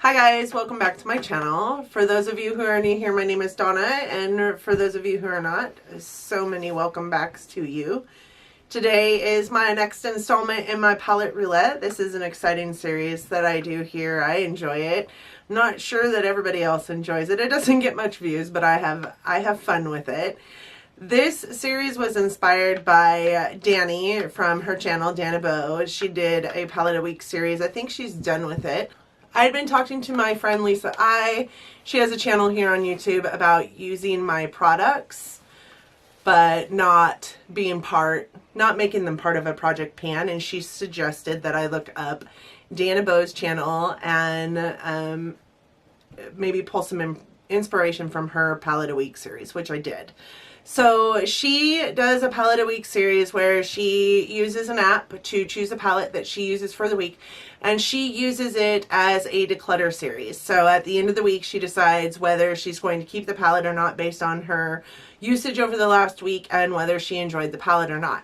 Hi guys, welcome back to my channel. For those of you who are new here, my name is Donna, and for those of you who are not, so many welcome backs to you. Today is my next installment in my Palette Roulette. This is an exciting series that I do here. I enjoy it. I'm not sure that everybody else enjoys it. It doesn't get much views, but I have fun with it. This series was inspired by Danny from her channel, Danibo. She did a Palette a Week series. I think she's done with it. I had been talking to my friend Lisa She has a channel here on YouTube about using my products, but not making them part of a project pan. And she suggested that I look up Danibo's channel and maybe pull some inspiration from her Palette a Week series, which I did. So she does a Palette a Week series where she uses an app to choose a palette that she uses for the week, and she uses it as a declutter series. So at the end of the week, she decides whether she's going to keep the palette or not based on her usage over the last week and whether she enjoyed the palette or not.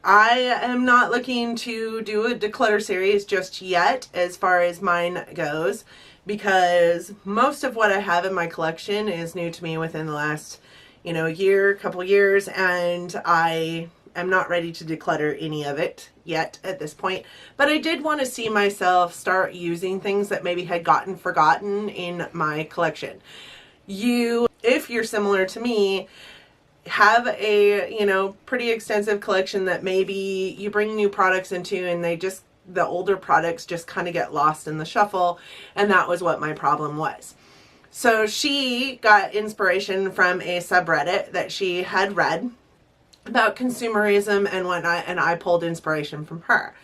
I am not looking to do a declutter series just yet as far as mine goes, because most of what I have in my collection is new to me within the last couple years, and I am not ready to declutter any of it yet at this point. But I did want to see myself start using things that maybe had gotten forgotten in my collection. If you're similar to me, have a, pretty extensive collection that maybe you bring new products into and the older products just kind of get lost in the shuffle, and that was what my problem was. So she got inspiration from a subreddit that she had read about consumerism and whatnot, and I pulled inspiration from her.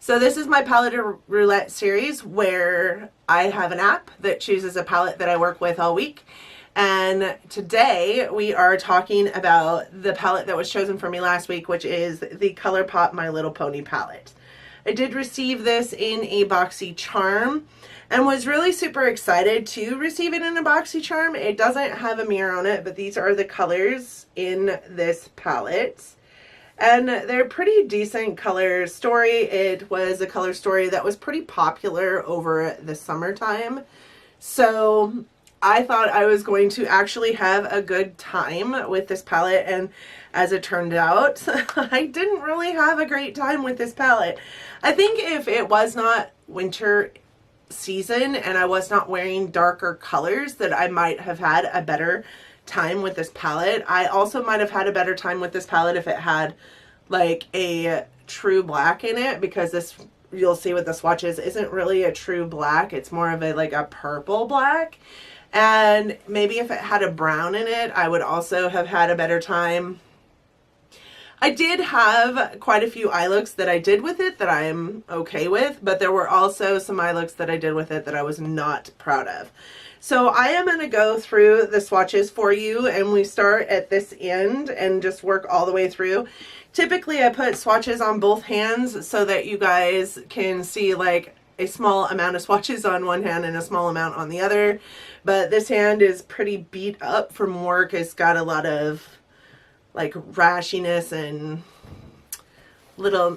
So this is my Palette Roulette series where I have an app that chooses a palette that I work with all week. And today we are talking about the palette that was chosen for me last week, which is the Colourpop My Little Pony palette. I did receive this in a Boxy Charm and was really super excited to receive it in a Boxy Charm. It doesn't have a mirror on it, but these are the colors in this palette. And they're pretty decent color story. It was a color story that was pretty popular over the summertime. So I thought I was going to actually have a good time with this palette, and as it turned out, I didn't really have a great time with this palette. I think if it was not winter season and I was not wearing darker colors, that I might have had a better time with this palette. I also might have had a better time with this palette if it had like a true black in it, because this, you'll see with the swatches, isn't really a true black. It's more of a purple black. And maybe if it had a brown in it, I would also have had a better time. I did have quite a few eye looks that I did with it that I'm okay with, but there were also some eye looks that I did with it that I was not proud of. So I am going to go through the swatches for you, and we start at this end and just work all the way through. Typically I put swatches on both hands so that you guys can see like a small amount of swatches on one hand and a small amount on the other. But this hand is pretty beat up from work. It's got a lot of like rashiness and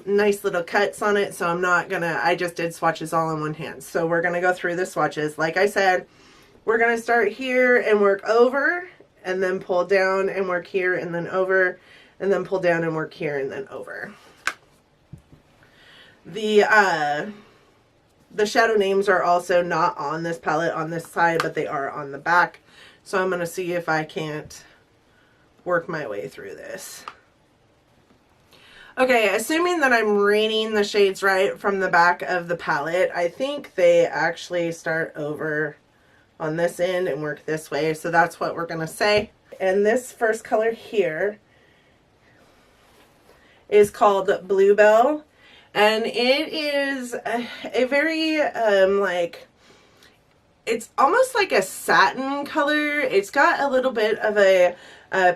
nice little cuts on it. So I just did swatches all on one hand. So we're gonna go through the swatches. Like I said, we're gonna start here and work over, and then pull down and work here and then over, and then pull down and work here and then over. The shadow names are also not on this palette on this side, but they are on the back. So I'm going to see if I can't work my way through this. Okay, assuming that I'm reading the shades right from the back of the palette, I think they actually start over on this end and work this way. So that's what we're going to say. And this first color here is called Bluebell. And it is a very, it's almost like a satin color. It's got a little bit of a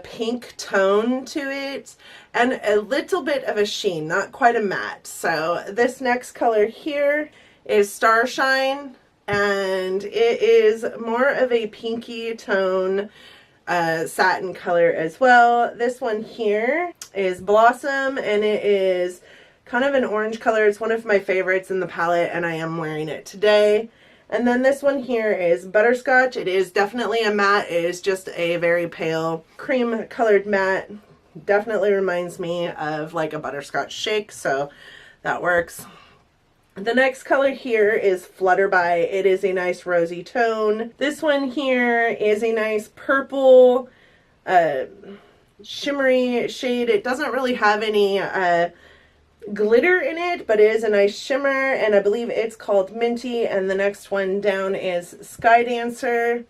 pink tone to it and a little bit of a sheen, not quite a matte. So this next color here is Starshine, and it is more of a pinky tone satin color as well. This one here is Blossom, and it is kind of an orange color. It's one of my favorites in the palette, and I am wearing it today. And then this one here is Butterscotch. It is definitely a matte. It is just a very pale cream colored matte. Definitely reminds me of like a butterscotch shake, so that works. The next color here is Flutterby. It is a nice rosy tone. This one here is a nice purple shimmery shade. It doesn't really have any glitter in it, but it is a nice shimmer, and I believe it's called Minty. And the next one down is Sky Dancer,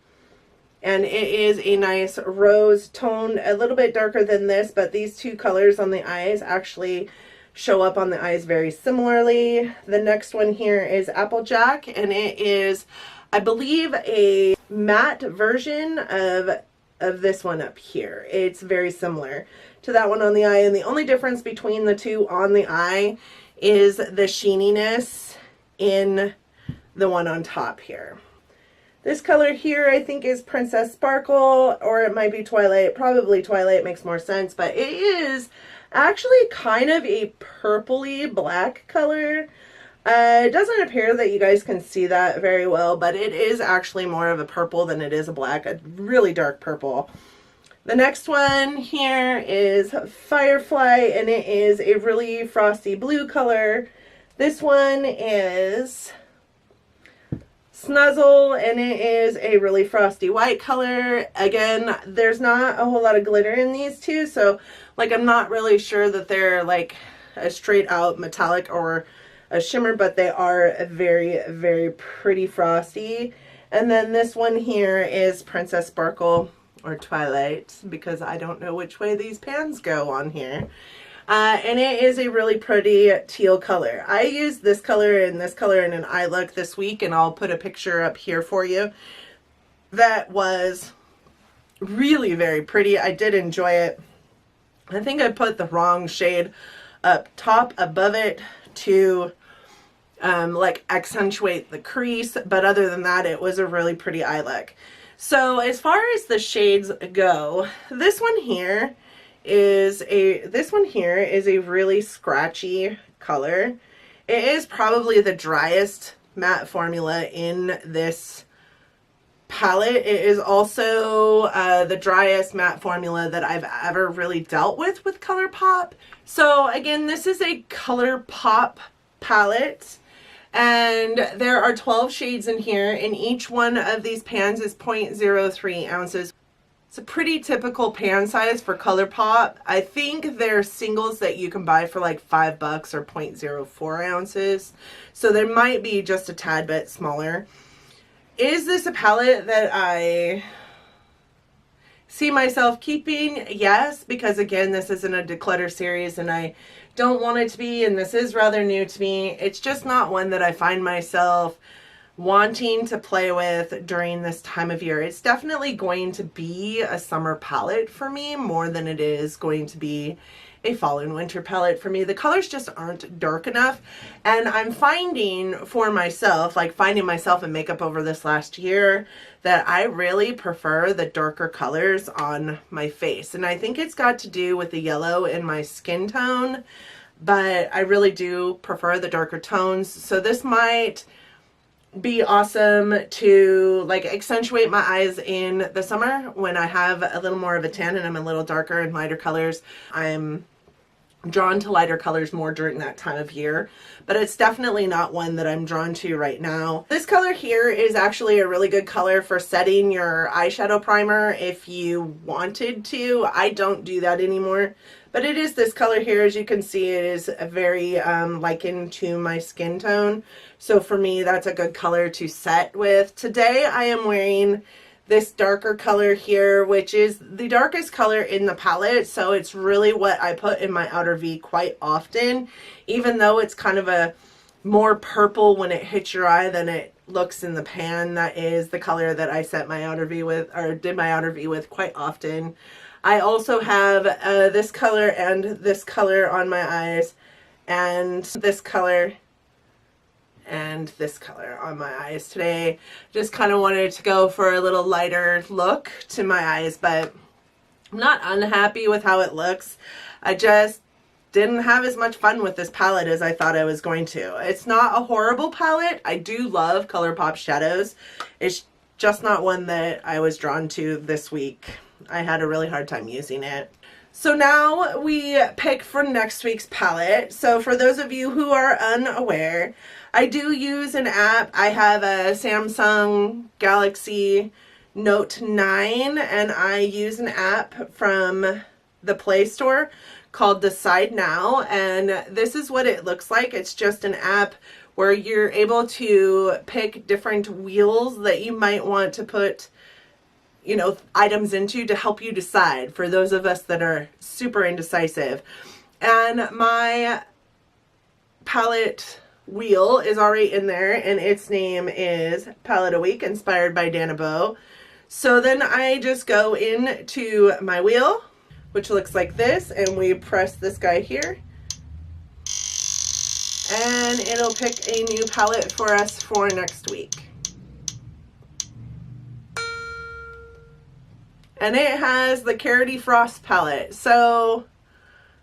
and it is a nice rose tone, a little bit darker than this, but these two colors on the eyes actually show up on the eyes very similarly. The next one here is Applejack, and it is, I believe, a matte version of this one up here. It's very similar to that one on the eye, and the only difference between the two on the eye is the sheeniness in the one on top here. This color here I think is Princess Sparkle, or it might be Twilight. Probably Twilight makes more sense, but it is actually kind of a purpley black color. It doesn't appear that you guys can see that very well, but it is actually more of a purple than it is a black, a really dark purple. The next one here is Firefly, and it is a really frosty blue color. This one is Snuzzle, and it is a really frosty white color. Again, there's not a whole lot of glitter in these two, so like I'm not really sure that they're like a straight out metallic or a shimmer, but they are very, very pretty frosty. And then this one here is Princess Sparkle, or Twilight, because I don't know which way these pans go on here. And it is a really pretty teal color. I used this color and this color in an eye look this week, and I'll put a picture up here for you. That was really very pretty. I did enjoy it. I think I put the wrong shade up top above it to like accentuate the crease, but other than that, it was a really pretty eye look. So as far as the shades go, this one here is a really scratchy color. It is probably the driest matte formula in this palette. It is also the driest matte formula that I've ever really dealt with Colourpop. So again, this is a Colourpop palette, and there are 12 shades in here, and each one of these pans is 0.03 ounces. It's a pretty typical pan size for Colourpop. I think they're singles that you can buy for like $5 or 0.04 ounces. So they might be just a tad bit smaller. Is this a palette that I see myself keeping? Yes, because again, this isn't a declutter series and I don't want it to be, and this is rather new to me. It's just not one that I find myself wanting to play with during this time of year. It's definitely going to be a summer palette for me more than it is going to be a fall and winter palette for me. The colors just aren't dark enough, and I'm finding for myself, like finding myself in makeup over this last year, that I really prefer the darker colors on my face. And I think it's got to do with the yellow in my skin tone, but I really do prefer the darker tones. So this might be awesome to like accentuate my eyes in the summer when I have a little more of a tan and I'm a little darker and lighter colors. I'm drawn to lighter colors more during that time of year, but it's definitely not one that I'm drawn to right now. This color here is actually a really good color for setting your eyeshadow primer if you wanted to. I don't do that anymore, but it is this color here. As you can see, it is very likened to my skin tone. So for me, that's a good color to set with. Today I am wearing this darker color here, which is the darkest color in the palette. So it's really what I put in my outer V quite often, even though it's kind of a more purple when it hits your eye than it looks in the pan. That is the color that I set my outer V with, or did my outer V with quite often. I also have this color and this color on my eyes, and this color and this color on my eyes today. Just kind of wanted to go for a little lighter look to my eyes, but I'm not unhappy with how it looks. I just didn't have as much fun with this palette as I thought I was going to. It's not a horrible palette. I do love Colourpop shadows. It's just not one that I was drawn to this week. I had a really hard time using it. So now we pick for next week's palette. So for those of you who are unaware, I do use an app. I have a Samsung Galaxy Note 9 and I use an app from the Play Store called Decide Now, and this is what it looks like. It's just an app where you're able to pick different wheels that you might want to put, you know, items into to help you decide, for those of us that are super indecisive. And my palette wheel is already in there, and its name is Palette a Week, inspired by Danibo. So then I just go into my wheel, which looks like this, and we press this guy here, and it'll pick a new palette for us for next week. And it has the Carroty Frost palette, so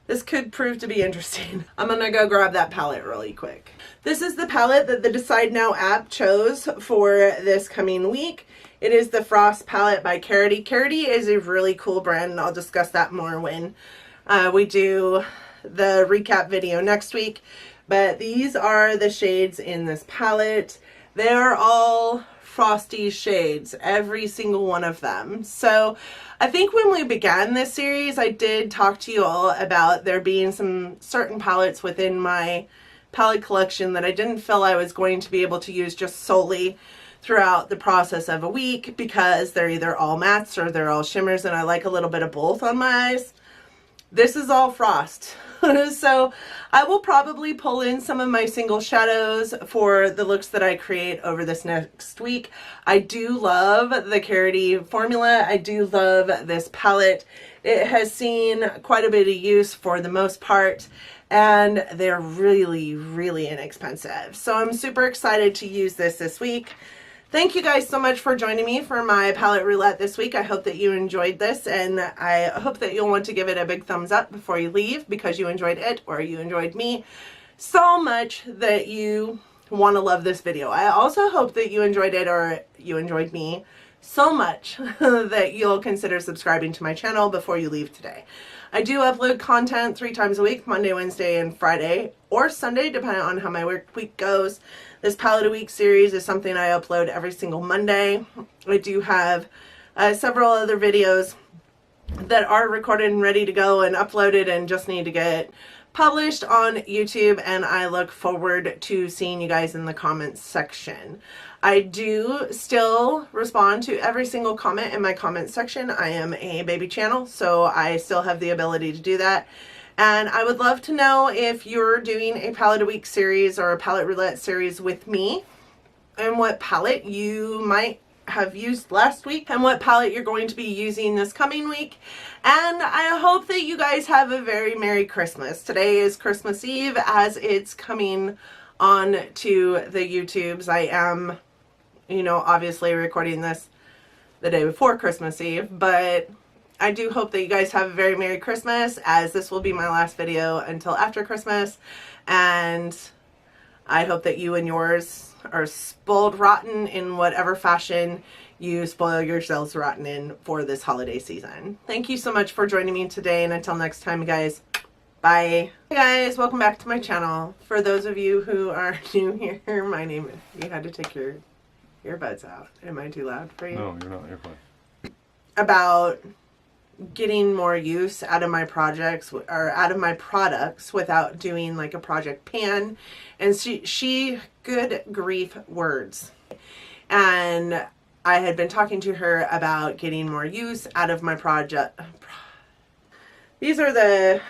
this could prove to be interesting. I'm gonna go grab that palette really quick. This is the palette that the Decide Now app chose for this coming week. It is the Frost palette by Carroty. Carroty is a really cool brand, and I'll discuss that more when we do the recap video next week. But these are the shades in this palette. They are all frosty shades, every single one of them. So I think when we began this series, I did talk to you all about there being some certain palettes within my palette collection that I didn't feel I was going to be able to use just solely throughout the process of a week, because they're either all mattes or they're all shimmers, and I like a little bit of both on my eyes. This is all frost. So I will probably pull in some of my single shadows for the looks that I create over this next week. I do love the Carroty formula. I do love this palette. It has seen quite a bit of use for the most part, and they're really, really inexpensive. So I'm super excited to use this week. Thank you guys so much for joining me for my palette roulette this week. I hope that you enjoyed this, and I hope that you'll want to give it a big thumbs up before you leave, because you enjoyed it or you enjoyed me so much that you want to love this video. I also hope that you enjoyed it or you enjoyed me so much that you'll consider subscribing to my channel before you leave today. I do upload content 3 times a week, Monday, Wednesday, and Friday, or Sunday, depending on how my work week goes. This Palette a Week series is something I upload every single Monday. I do have several other videos that are recorded and ready to go and uploaded and just need to get published on YouTube, and I look forward to seeing you guys in the comments section. I do still respond to every single comment in my comment section. I am a baby channel, so I still have the ability to do that. And I would love to know if you're doing a Palette a Week series or a Palette Roulette series with me, and what palette you might have used last week and what palette you're going to be using this coming week. And I hope that you guys have a very Merry Christmas. Today is Christmas Eve as it's coming on to the YouTubes. I am, you know, obviously recording this the day before Christmas Eve, but I do hope that you guys have a very Merry Christmas, as this will be my last video until after Christmas, and I hope that you and yours are spoiled rotten in whatever fashion you spoil yourselves rotten in for this holiday season. Thank you so much for joining me today, and until next time, guys, bye. Hey guys, welcome back to my channel. For those of you who are new here, my name is... You had to take your earbuds out. Am I too loud for you? No, you're not. You're fine. About getting more use out of my projects, or out of my products, without doing like a project pan. And she good grief words. And I had been talking to her about getting more use out of my project. These are the,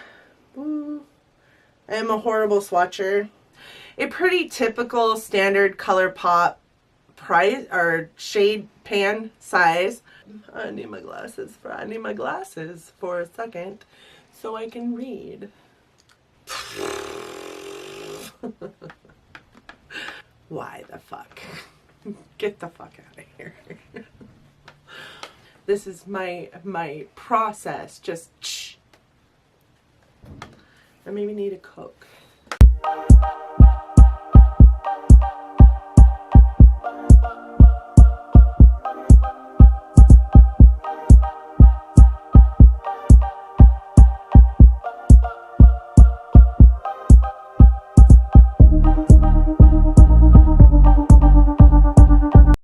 I am a horrible swatcher. A pretty typical standard Colourpop price or shade pan size. I need my glasses for a second so I can read. Why the fuck? Get the fuck out of here. This is my process. Just shh. I maybe need a Coke.